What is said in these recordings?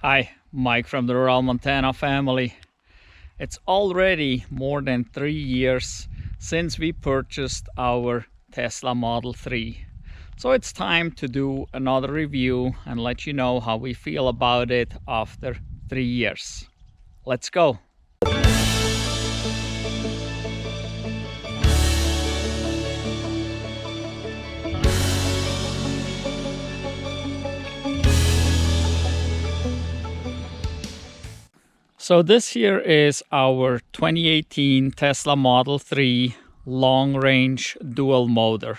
Hi, Mike from the Rural Montana family. It's already more than 3 years since we purchased our Tesla Model 3. So it's time to do another review and let you know how we feel about it after 3 years. Let's go. So this here is our 2018 Tesla Model 3 long-range dual motor.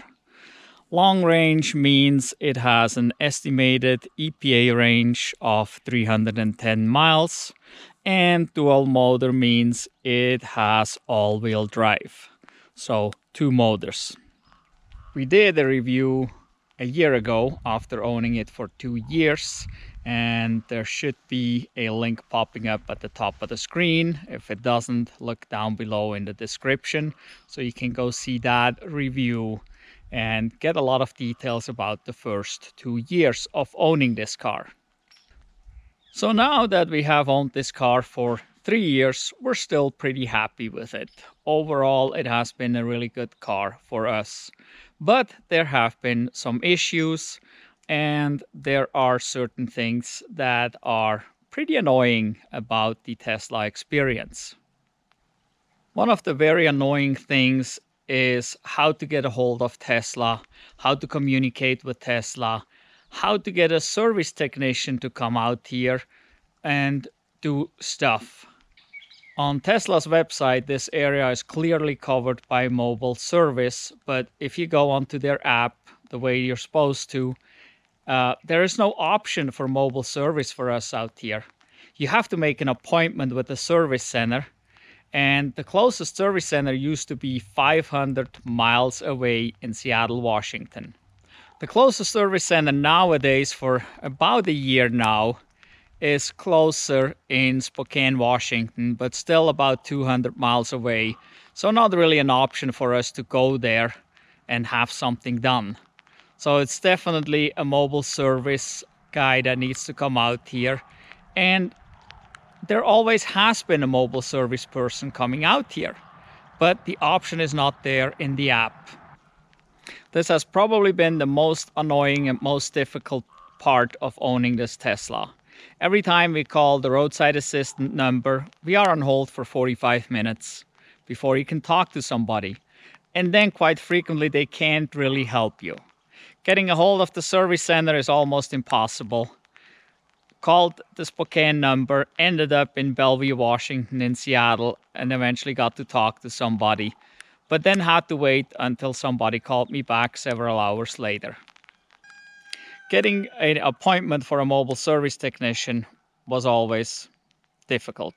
Long range means it has an estimated EPA range of 310 miles, and dual motor means it has all-wheel drive. So 2 motors. We did a review a year ago after owning it for 2 years, and there should be a link popping up at the top of the screen. If it doesn't, look down below in the description so you can go see that review and get a lot of details about the first 2 years of owning this car. So now that we have owned this car for 3 years, we're still pretty happy with it. Overall, it has been a really good car for us. But there have been some issues, and there are certain things that are pretty annoying about the Tesla experience. One of the very annoying things is how to get a hold of Tesla, how to communicate with Tesla, how to get a service technician to come out here and do stuff. On Tesla's website, this area is clearly covered by mobile service, but if you go onto their app the way you're supposed to, there is no option for mobile service for us out here. You have to make an appointment with the service center, and the closest service center used to be 500 miles away in Seattle, Washington. The closest service center nowadays, for about a year now, is closer in Spokane, Washington, but still about 200 miles away. So not really an option for us to go there and have something done. So it's definitely a mobile service guy that needs to come out here. And there always has been a mobile service person coming out here, but the option is not there in the app. This has probably been the most annoying and most difficult part of owning this Tesla. Every time we call the roadside assistant number, we are on hold for 45 minutes before you can talk to somebody. And then quite frequently, they can't really help you. Getting a hold of the service center is almost impossible. Called the Spokane number, ended up in Bellevue, Washington, in Seattle, and eventually got to talk to somebody, but then had to wait until somebody called me back several hours later. Getting an appointment for a mobile service technician was always difficult.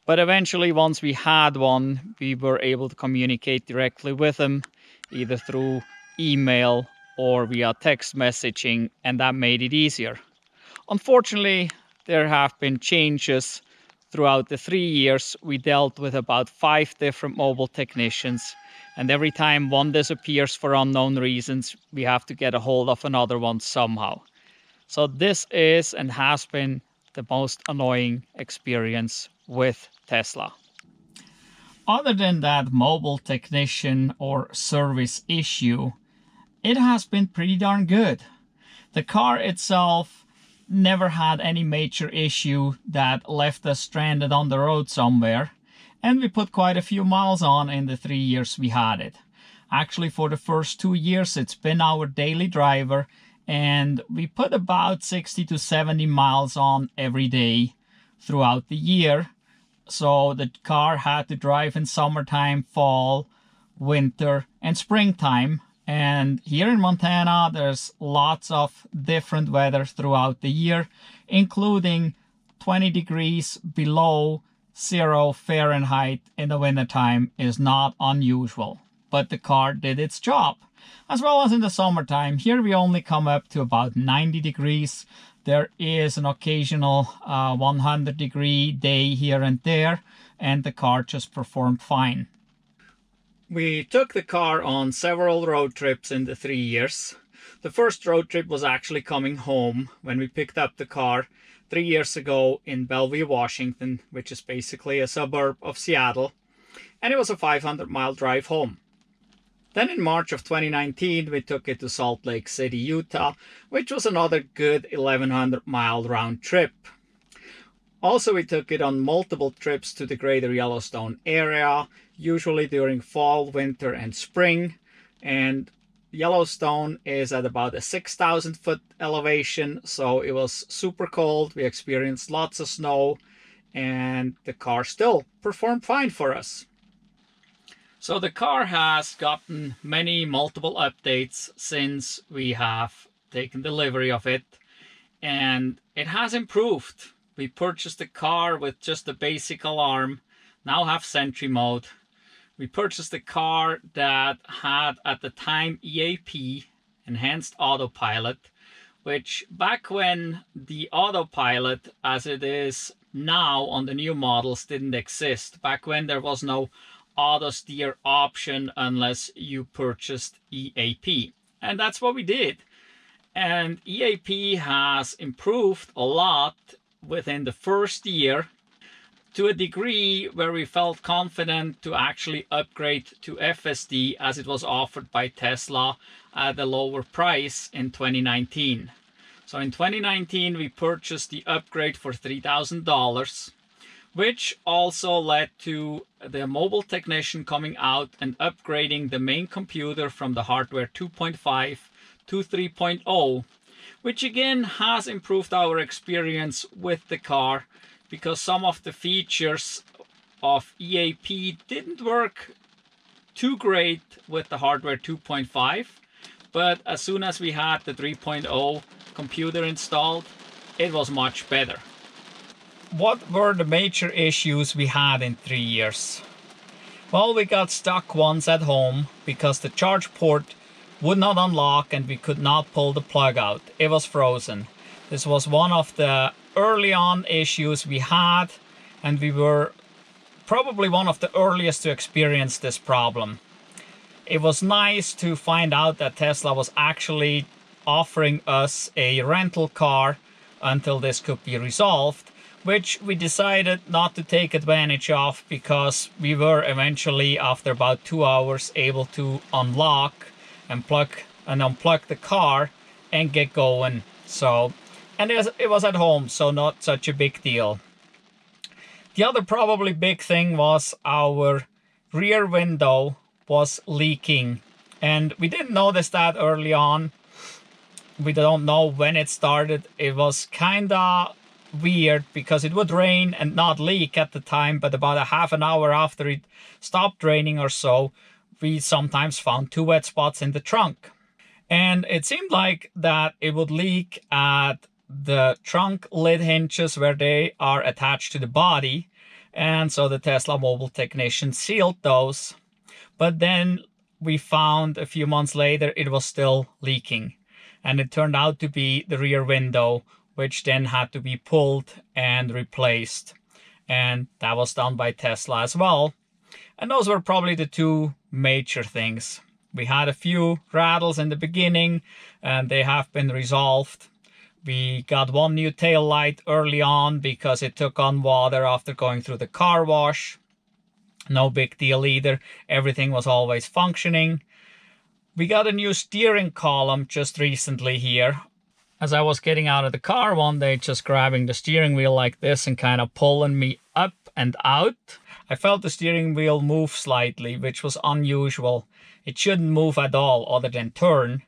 But eventually, once we had one, we were able to communicate directly with them, either through email or via text messaging, and that made it easier. Unfortunately, there have been changes. Throughout the 3 years, we dealt with about 5 different mobile technicians, and every time one disappears for unknown reasons, we have to get a hold of another one somehow. So this is and has been the most annoying experience with Tesla. Other than that mobile technician or service issue, it has been pretty darn good. The car itself never had any major issue that left us stranded on the road somewhere, and we put quite a few miles on in the 3 years we had it. Actually, for the first 2 years, it's been our daily driver, and we put about 60 to 70 miles on every day throughout the year. So the car had to drive in summertime, fall, winter, and springtime. And here in Montana, there's lots of different weather throughout the year, including 20 degrees below 0 Fahrenheit in the wintertime is not unusual. But the car did its job. As well as in the summertime, here we only come up to about 90 degrees. There is an occasional 100-degree day here and there, and the car just performed fine. We took the car on several road trips in the 3 years. The first road trip was actually coming home when we picked up the car. 3 years ago in Bellevue, Washington, which is basically a suburb of Seattle, and it was a 500-mile drive home. Then in March of 2019, we took it to Salt Lake City, Utah, which was another good 1,100-mile round trip. Also, we took it on multiple trips to the greater Yellowstone area, usually during fall, winter, and spring. And Yellowstone is at about a 6,000 foot elevation, so it was super cold. We experienced lots of snow, and the car still performed fine for us. So the car has gotten multiple updates since we have taken delivery of it, and it has improved. We purchased the car with just the basic alarm, now have Sentry mode. We purchased a car that had at the time EAP, Enhanced Autopilot, which back when the autopilot as it is now on the new models didn't exist. Back when there was no auto steer option unless you purchased EAP. And that's what we did. And EAP has improved a lot within the first year, to a degree where we felt confident to actually upgrade to FSD as it was offered by Tesla at a lower price in 2019. So in 2019 we purchased the upgrade for $3,000, which also led to the mobile technician coming out and upgrading the main computer from the hardware 2.5 to 3.0, which again has improved our experience with the car, because some of the features of EAP didn't work too great with the hardware 2.5, but as soon as we had the 3.0 computer installed, it was much better. What were the major issues we had in 3 years? Well, we got stuck once at home because the charge port would not unlock and we could not pull the plug out. It was frozen. This was one of the early on issues we had, and we were probably one of the earliest to experience this problem. It was nice to find out that Tesla was actually offering us a rental car until this could be resolved, which we decided not to take advantage of because we were eventually, after about 2 hours, able to unlock and unplug the car and get going. So, and it was at home, so not such a big deal. The other probably big thing was our rear window was leaking, and we didn't notice that early on. We don't know when it started. It was kinda weird because it would rain and not leak at the time, but about a half an hour after it stopped raining or so, we sometimes found 2 wet spots in the trunk. And it seemed like that it would leak at the trunk lid hinges where they are attached to the body, and so the Tesla mobile technician sealed those. But then we found a few months later it was still leaking, and it turned out to be the rear window, which then had to be pulled and replaced, and that was done by Tesla as well. And those were probably the 2 major things. We had a few rattles in the beginning, and they have been resolved. We got 1 new tail light early on because it took on water after going through the car wash. No big deal either. Everything was always functioning. We got a new steering column just recently here. As I was getting out of the car one day, just grabbing the steering wheel like this and kind of pulling me up and out, I felt the steering wheel move slightly, which was unusual. It shouldn't move at all other than turn.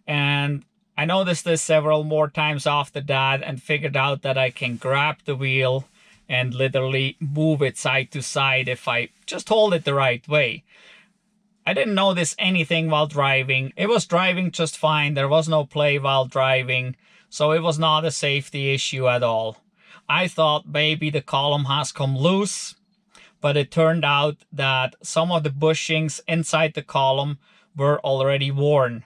And I noticed this several more times after that and figured out that I can grab the wheel and literally move it side to side if I just hold it the right way. I didn't notice anything while driving. It was driving just fine. There was no play while driving, so it was not a safety issue at all. I thought maybe the column has come loose, but it turned out that some of the bushings inside the column were already worn,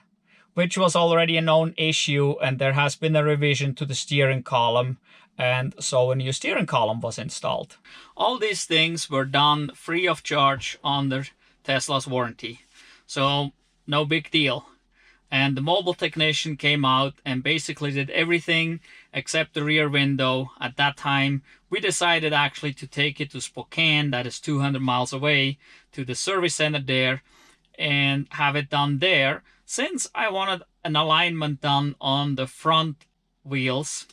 which was already a known issue, and there has been a revision to the steering column, and so a new steering column was installed. All these things were done free of charge under Tesla's warranty, so no big deal. And the mobile technician came out and basically did everything except the rear window. At that time, we decided actually to take it to Spokane, that is 200 miles away, to the service center there, and have it done there, since I wanted an alignment done on the front wheels,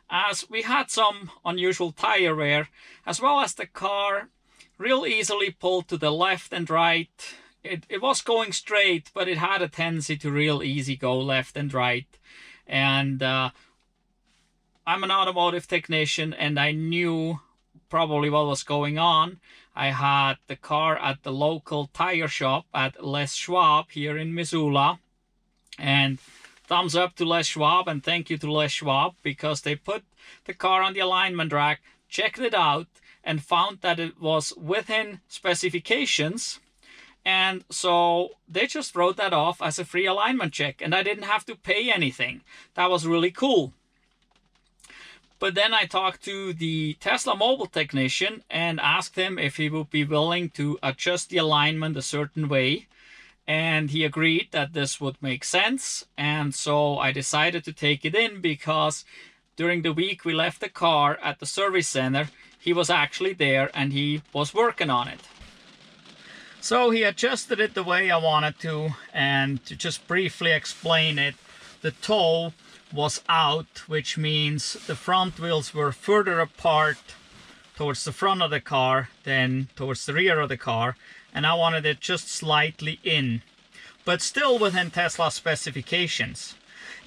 as we had some unusual tire wear, as well as the car real easily pulled to the left and right. It was going straight, but it had a tendency to real easy go left and right. And I'm an automotive technician, and I knew probably what was going on. I had the car at the local tire shop at Les Schwab here in Missoula. And thumbs up to Les Schwab, and thank you to Les Schwab, because they put the car on the alignment rack, checked it out, and found that it was within specifications. And so they just wrote that off as a free alignment check, and I didn't have to pay anything. That was really cool. But then I talked to the Tesla mobile technician and asked him if he would be willing to adjust the alignment a certain way. And he agreed that this would make sense. And so I decided to take it in, because during the week we left the car at the service center, he was actually there and he was working on it. So he adjusted it the way I wanted to, and to just briefly explain it, the toe was out, which means the front wheels were further apart towards the front of the car than towards the rear of the car, and I wanted it just slightly in, but still within Tesla specifications.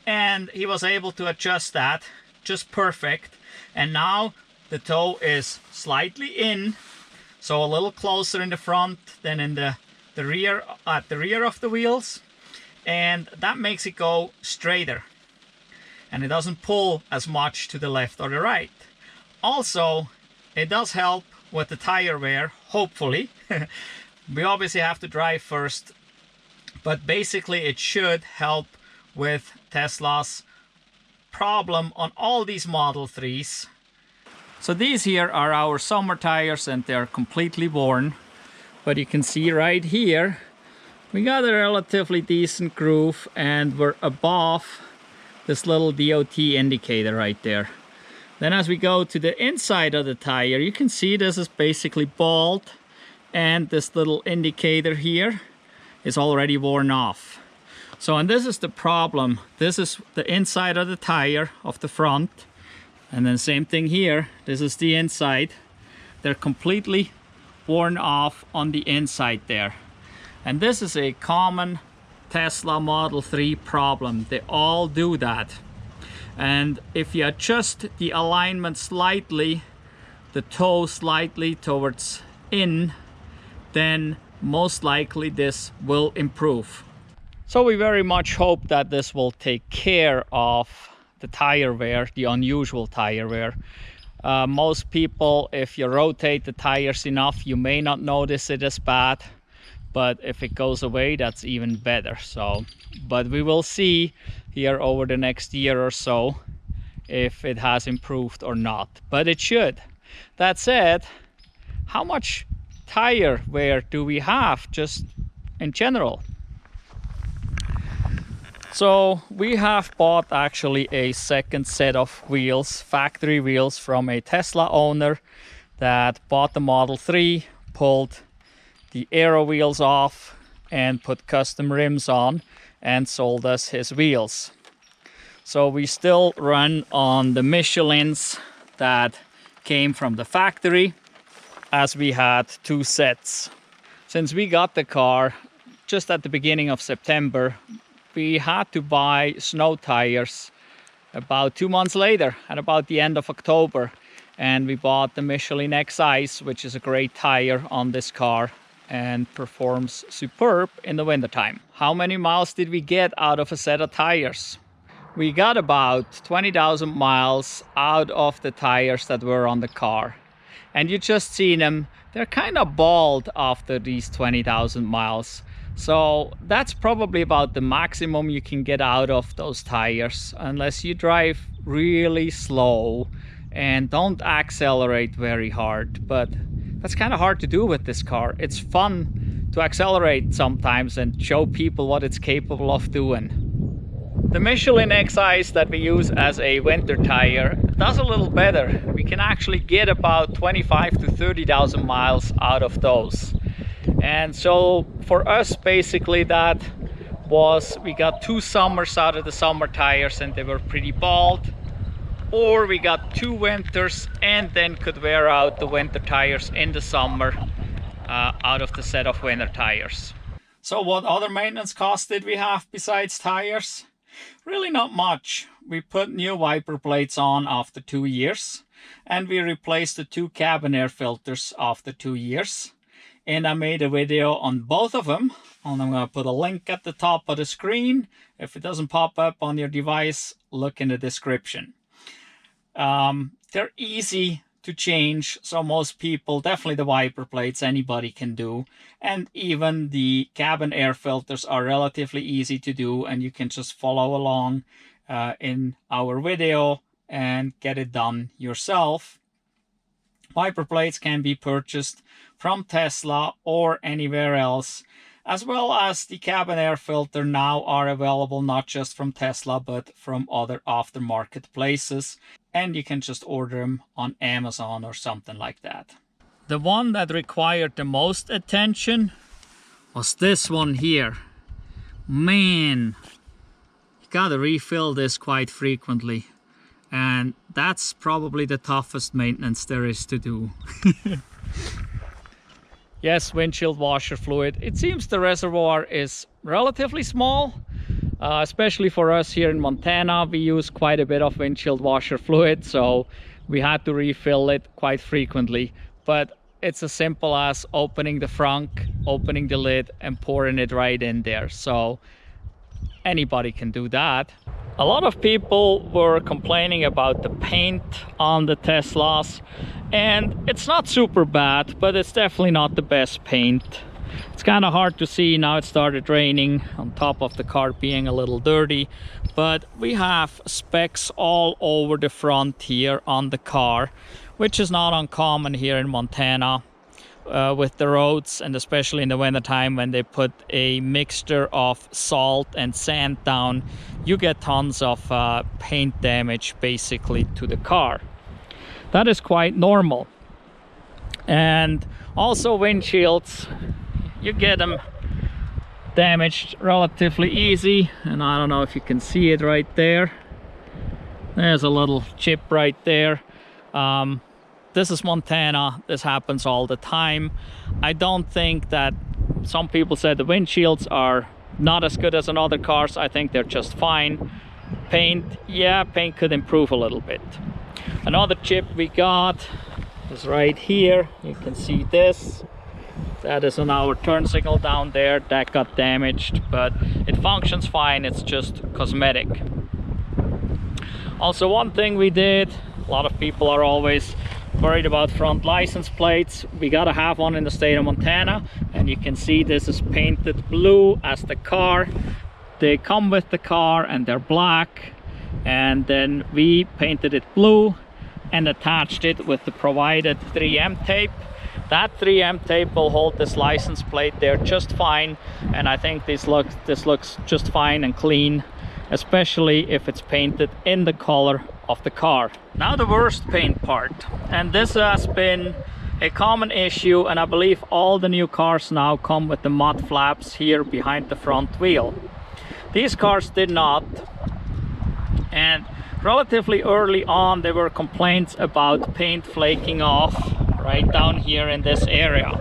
And he was able to adjust that just perfect, and now the toe is slightly in, so a little closer in the front than in the rear, at the rear of the wheels, and that makes it go straighter, and it doesn't pull as much to the left or the right. Also, it does help with the tire wear, hopefully. We obviously have to drive first, but basically it should help with Tesla's problem on all these Model 3s. So these here are our summer tires, and they're completely worn. But you can see right here, we got a relatively decent groove, and we're above this little DOT indicator right there. Then as we go to the inside of the tire, you can see this is basically bald, and this little indicator here is already worn off. So, and this is the problem. This is the inside of the tire of the front. And then same thing here, this is the inside. They're completely worn off on the inside there. And this is a common Tesla Model 3 problem. They all do that. And if you adjust the alignment slightly, the toe slightly towards in, then most likely this will improve. So we very much hope that this will take care of the tire wear, the unusual tire wear. Most people, if you rotate the tires enough, you may not notice it as bad, but if it goes away, that's even better. So, but we will see here over the next year or so if it has improved or not, but it should. That said, how much tire wear do we have just in general? So we have bought actually a second set of wheels, factory wheels, from a Tesla owner that bought the Model 3, pulled the aero wheels off and put custom rims on, and sold us his wheels. So we still run on the Michelins that came from the factory, as we had 2 sets. Since we got the car just at the beginning of September, we had to buy snow tires about 2 months later, at about the end of October. And we bought the Michelin X Ice, which is a great tire on this car and performs superb in the wintertime. How many miles did we get out of a set of tires? We got about 20,000 miles out of the tires that were on the car. And you just seen them, they're kind of bald after these 20,000 miles. So that's probably about the maximum you can get out of those tires, unless you drive really slow and don't accelerate very hard. But that's kind of hard to do with this car. It's fun to accelerate sometimes and show people what it's capable of doing. The Michelin X Ice that we use as a winter tire does a little better. We can actually get about 25 to 30,000 miles out of those. And so for us, basically that was, we got 2 summers out of the summer tires and they were pretty bald, or we got 2 winters and then could wear out the winter tires in the summer out of the set of winter tires. So what other maintenance costs did we have besides tires? Really not much. We put new wiper blades on after 2 years, and we replaced the 2 cabin air filters after 2 years. And I made a video on both of them, and I'm going to put a link at the top of the screen. If it doesn't pop up on your device, look in the description. They're easy to change, so most people, definitely the wiper blades, anybody can do, and even the cabin air filters are relatively easy to do, and you can just follow along in our video and get it done yourself. Wiper blades can be purchased from Tesla or anywhere else, as well as the cabin air filter now are available not just from Tesla but from other aftermarket places, and you can just order them on Amazon or something like that. The one that required the most attention was this one here. Man, you gotta refill this quite frequently, and that's probably the toughest maintenance there is to do. Yes, windshield washer fluid. It seems the reservoir is relatively small, especially for us here in Montana. We use quite a bit of windshield washer fluid, so we had to refill it quite frequently. But it's as simple as opening the frunk, opening the lid, and pouring it right in there. So anybody can do that. A lot of people were complaining about the paint on the Teslas, and it's not super bad, but it's definitely not the best paint. It's kind of hard to see now. It started raining on top of the car being a little dirty, but we have specks all over the front here on the car, which is not uncommon here in Montana with the roads, and especially in the winter time when they put a mixture of salt and sand down, you get tons of paint damage basically to the car. That is quite normal. And also windshields, you get them damaged relatively easy, and I don't know if you can see it right there. There's a little chip right there. This is Montana. This happens all the time. I don't think that, some people said the windshields are not as good as in other cars. I think they're just fine. Paint, yeah, paint could improve a little bit. Another chip we got is right here. You can see this. That is on our turn signal down there. That got damaged, but it functions fine. It's just cosmetic. Also, one thing we did, a lot of people are always worried about front license plates. We gotta have one in the state of Montana, and you can see this is painted blue as the car. They come with the car and they're black, and then we painted it blue and attached it with the provided 3M tape. That 3M tape will hold this license plate there just fine, and I think this looks just fine and clean, especially if it's painted in the color of the car. Now the worst paint part, and this has been a common issue, and I believe all the new cars now come with the mud flaps here behind the front wheel. These cars did not, and relatively early on there were complaints about paint flaking off right down here in this area,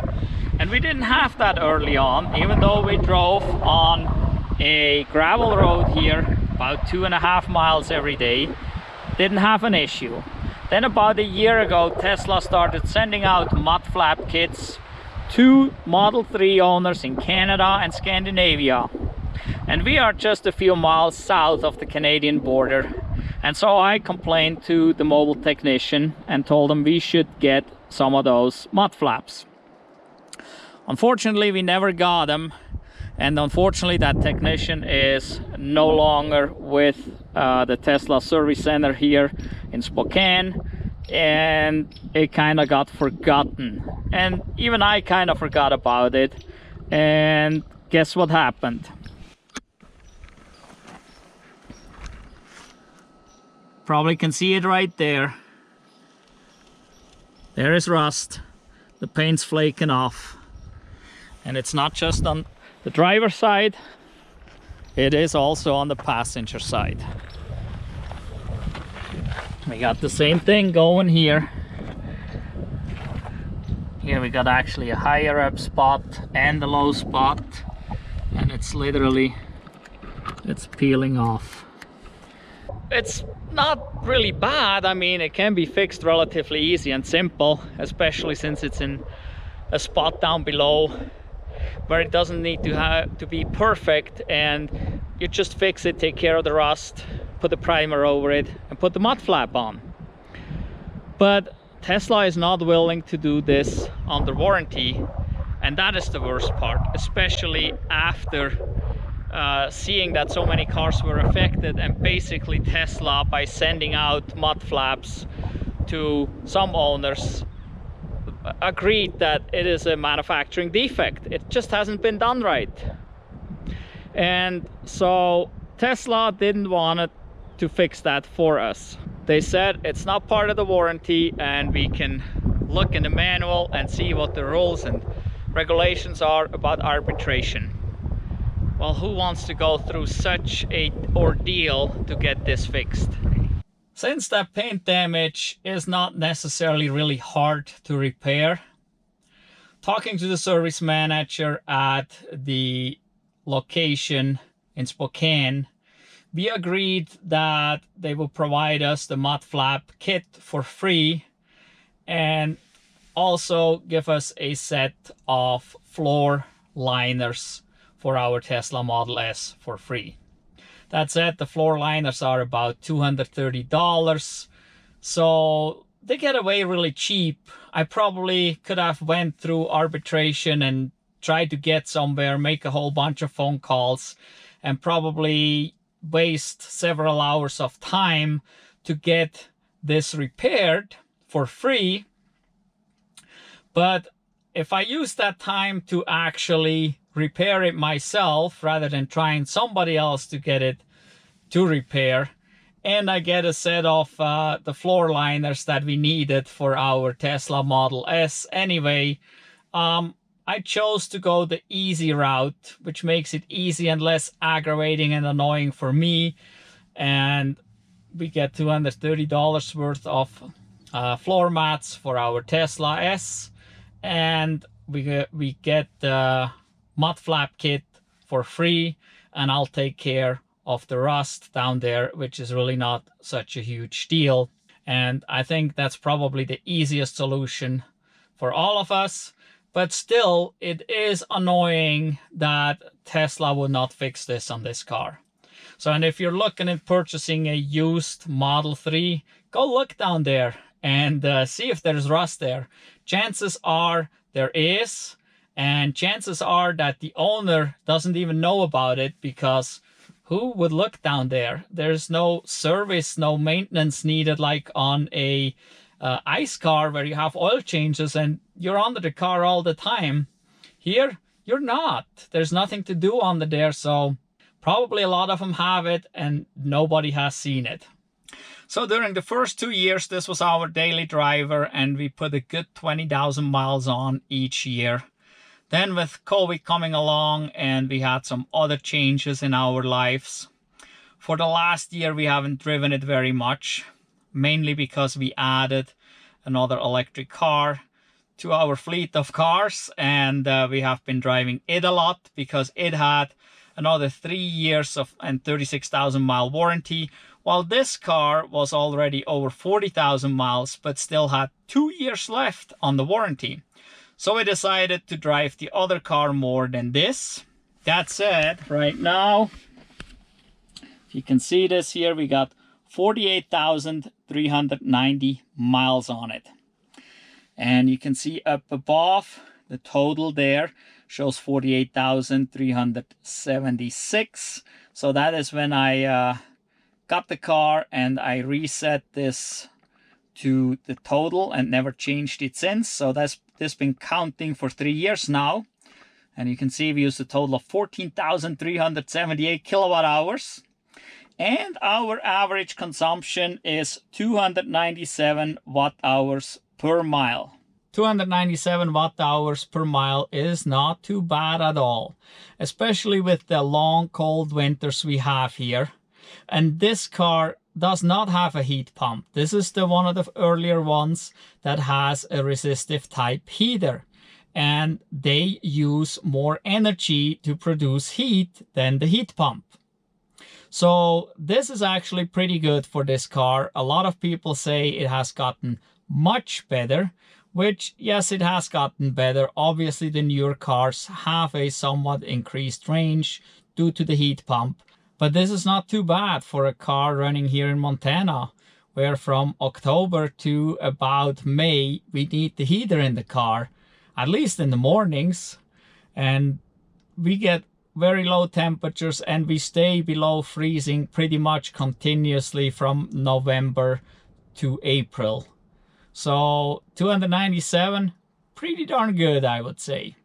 and we didn't have that early on, even though we drove on a gravel road here about 2.5 miles every day. Didn't have an issue. Then about a year ago, Tesla started sending out mud flap kits to Model 3 owners in Canada and Scandinavia, and we are just a few miles south of the Canadian border. And so I complained to the mobile technician and told him we should get some of those mud flaps. Unfortunately, we never got them, and unfortunately that technician is no longer with the Tesla service center here in Spokane, and it kind of got forgotten, and even I kind of forgot about it. And guess what happened? Probably can see it right there. There is rust. The paint's flaking off. And it's not just on the driver's side, it is also on the passenger side. We got the same thing going here. Here we got actually a higher up spot and a low spot, and it's literally, it's peeling off. It's not really bad. I mean, it can be fixed relatively easy and simple, especially since it's in a spot down below where it doesn't need to be perfect, and you just fix it, take care of the rust, put the primer over it, and put the mud flap on. But Tesla is not willing to do this under warranty, and that is the worst part, especially after seeing that so many cars were affected, and basically Tesla, by sending out mud flaps to some owners, agreed that it is a manufacturing defect. It just hasn't been done right. And so Tesla didn't want to fix that for us. They said it's not part of the warranty, and we can look in the manual and see what the rules and regulations are about arbitration. Well, who wants to go through such an ordeal to get this fixed? Since that paint damage is not necessarily really hard to repair, talking to the service manager at the location in Spokane, we agreed that they will provide us the mud flap kit for free and also give us a set of floor liners for our Tesla Model S for free. That said, the floor liners are about $230, so they get away really cheap. I probably could have went through arbitration and tried to get somewhere, make a whole bunch of phone calls, and probably waste several hours of time to get this repaired for free. But if I use that time to actually repair it myself rather than trying somebody else to get it to repair, and I get a set of the floor liners that we needed for our Tesla Model S anyway, I chose to go the easy route, which makes it easy and less aggravating and annoying for me. And we get $230 worth of floor mats for our Tesla S, and we get the mud flap kit for free, and I'll take care of the rust down there, which is really not such a huge deal. And I think that's probably the easiest solution for all of us. But still, it is annoying that Tesla will not fix this on this car. So, and if you're looking at purchasing a used Model 3, go look down there and see if there's rust there. Chances are there is, and chances are that the owner doesn't even know about it, because who would look down there? There's no service, no maintenance needed like on a ICE car where you have oil changes and you're under the car all the time. Here, you're not. There's nothing to do under there, so probably a lot of them have it and nobody has seen it. So during the first 2 years, this was our daily driver, and we put a good 20,000 miles on each year. Then with COVID coming along, and we had some other changes in our lives. For the last year, we haven't driven it very much, mainly because we added another electric car to our fleet of cars, and we have been driving it a lot because it had another 3 years of and 36,000 mile warranty, while this car was already over 40,000 miles but still had 2 years left on the warranty. So we decided to drive the other car more than this. That said, right now, if you can see this here, we got 48,390 miles on it. And you can see up above, the total there shows 48,376. So that is when I got the car and I reset this to the total and never changed it since. So that's been counting for 3 years now. And you can see we used a total of 14,378 kilowatt hours. And our average consumption is 297 watt hours per mile. 297 watt hours per mile is not too bad at all, especially with the long cold winters we have here. And this car does not have a heat pump. This is the one of the earlier ones that has a resistive type heater, and they use more energy to produce heat than the heat pump. So this is actually pretty good for this car. A lot of people say it has gotten much better, which yes, it has gotten better. Obviously the newer cars have a somewhat increased range due to the heat pump, but this is not too bad for a car running here in Montana, where from October to about May we need the heater in the car, at least in the mornings, and we get very low temperatures and we stay below freezing pretty much continuously from November to April. So 297, pretty darn good, I would say.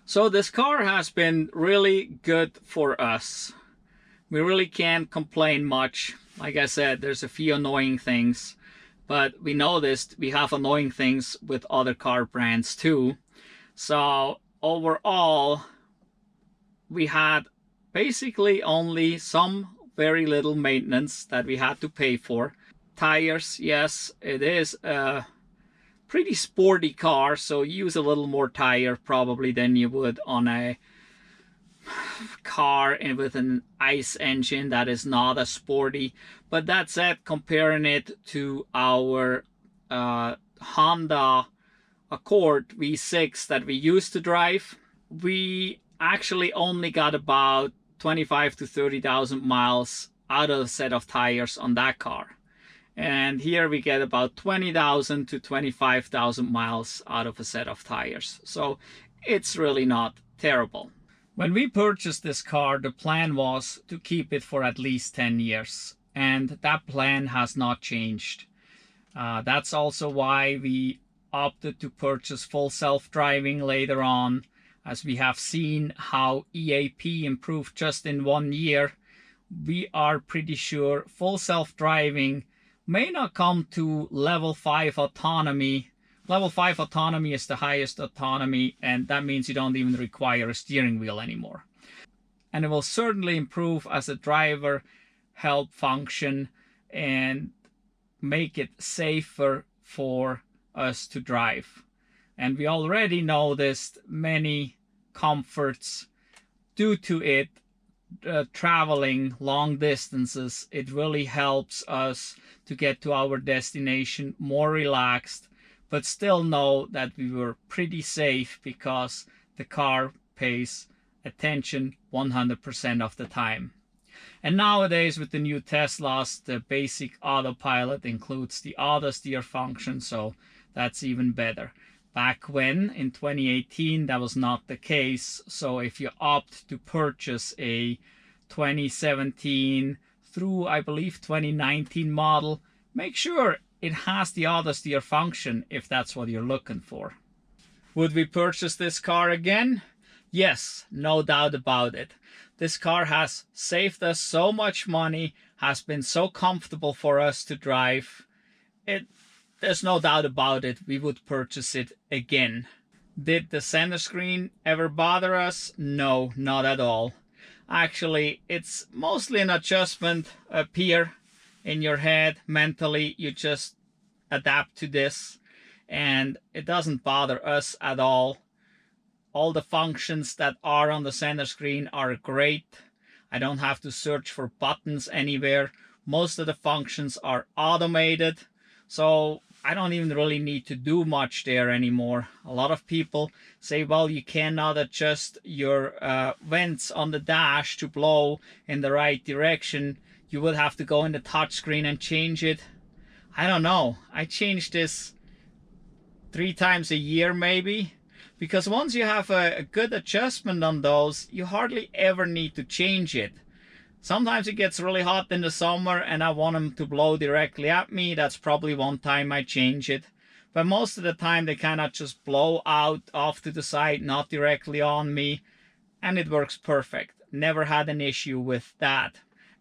So this car has been really good for us. We really can't complain much. Like I said, there's a few annoying things, but we noticed we have annoying things with other car brands too. So overall, we had basically only some very little maintenance that we had to pay for. Tires, yes, it is a pretty sporty car, so you use a little more tire probably than you would on a car with an ICE engine that is not as sporty. But that said, comparing it to our Honda Accord V6 that we used to drive, we actually only got about 25 to 30,000 miles out of a set of tires on that car. And here we get about 20,000 to 25,000 miles out of a set of tires. So it's really not terrible. When we purchased this car, the plan was to keep it for at least 10 years. And that plan has not changed. That's also why we opted to purchase full self-driving later on, as we have seen how EAP improved just in 1 year. We are pretty sure full self-driving may not come to level 5 autonomy. Level 5 autonomy is the highest autonomy, and that means you don't even require a steering wheel anymore. And it will certainly improve as a driver help function and make it safer for us to drive. And we already noticed many comforts due to it. Traveling long distances, it really helps us to get to our destination more relaxed, but still know that we were pretty safe because the car pays attention 100% of the time. And nowadays with the new Teslas, the basic autopilot includes the auto steer function, so that's even better. Back when, in 2018, that was not the case. So if you opt to purchase a 2017 through, I believe, 2019 model, make sure it has the auto steer function if that's what you're looking for. Would we purchase this car again? Yes, no doubt about it. This car has saved us so much money, has been so comfortable for us to drive. There's no doubt about it, we would purchase it again. Did the center screen ever bother us? No, not at all. Actually, it's mostly an adjustment up here in your head. Mentally, you just adapt to this, and it doesn't bother us at all. All the functions that are on the center screen are great. I don't have to search for buttons anywhere. Most of the functions are automated, so I don't even really need to do much there anymore. A lot of people say, well, you cannot adjust your vents on the dash to blow in the right direction. You would have to go in the touchscreen and change it. I don't know. I change this 3 times a year maybe. Because once you have a good adjustment on those, you hardly ever need to change it. Sometimes it gets really hot in the summer and I want them to blow directly at me. That's probably one time I change it. But most of the time they kind of just blow out off to the side, not directly on me. And it works perfect. Never had an issue with that.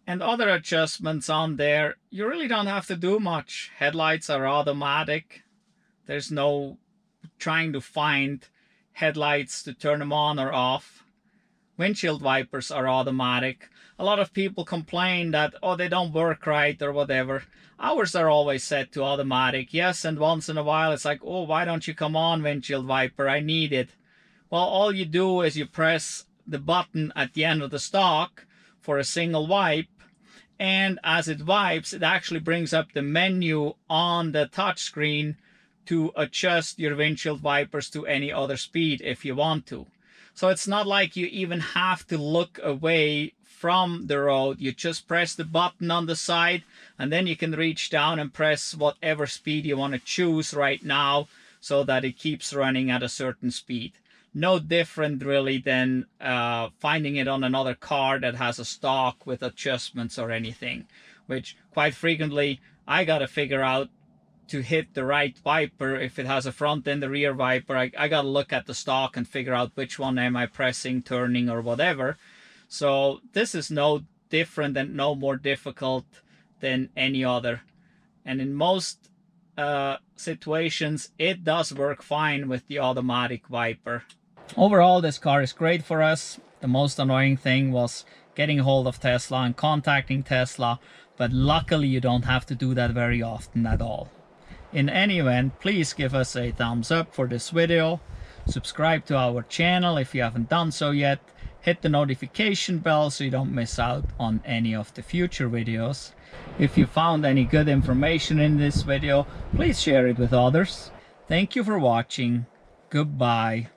And other adjustments on there, you really don't have to do much. Headlights are automatic. There's no trying to find headlights to turn them on or off. Windshield wipers are automatic. A lot of people complain that, oh, they don't work right or whatever. Ours are always set to automatic. Yes, and once in a while it's like, oh, why don't you come on, windshield wiper? I need it. Well, all you do is you press the button at the end of the stalk for a single wipe, and as it wipes, it actually brings up the menu on the touchscreen to adjust your windshield wipers to any other speed if you want to. So it's not like you even have to look away from the road. You just press the button on the side, and then you can reach down and press whatever speed you want to choose right now so that it keeps running at a certain speed. No different really than finding it on another car that has a stock with adjustments or anything, which quite frequently I gotta figure out to hit the right wiper. If it has a front and a rear wiper, I gotta look at the stock and figure out which one am I pressing, turning, or whatever. So this is no different and no more difficult than any other. And in most situations, it does work fine with the automatic wiper. Overall, this car is great for us. The most annoying thing was getting a hold of Tesla and contacting Tesla, but luckily you don't have to do that very often at all. In any event, please give us a thumbs up for this video, subscribe to our channel if you haven't done so yet, hit the notification bell so you don't miss out on any of the future videos. If you found any good information in this video, please share it with others. Thank you for watching. Goodbye.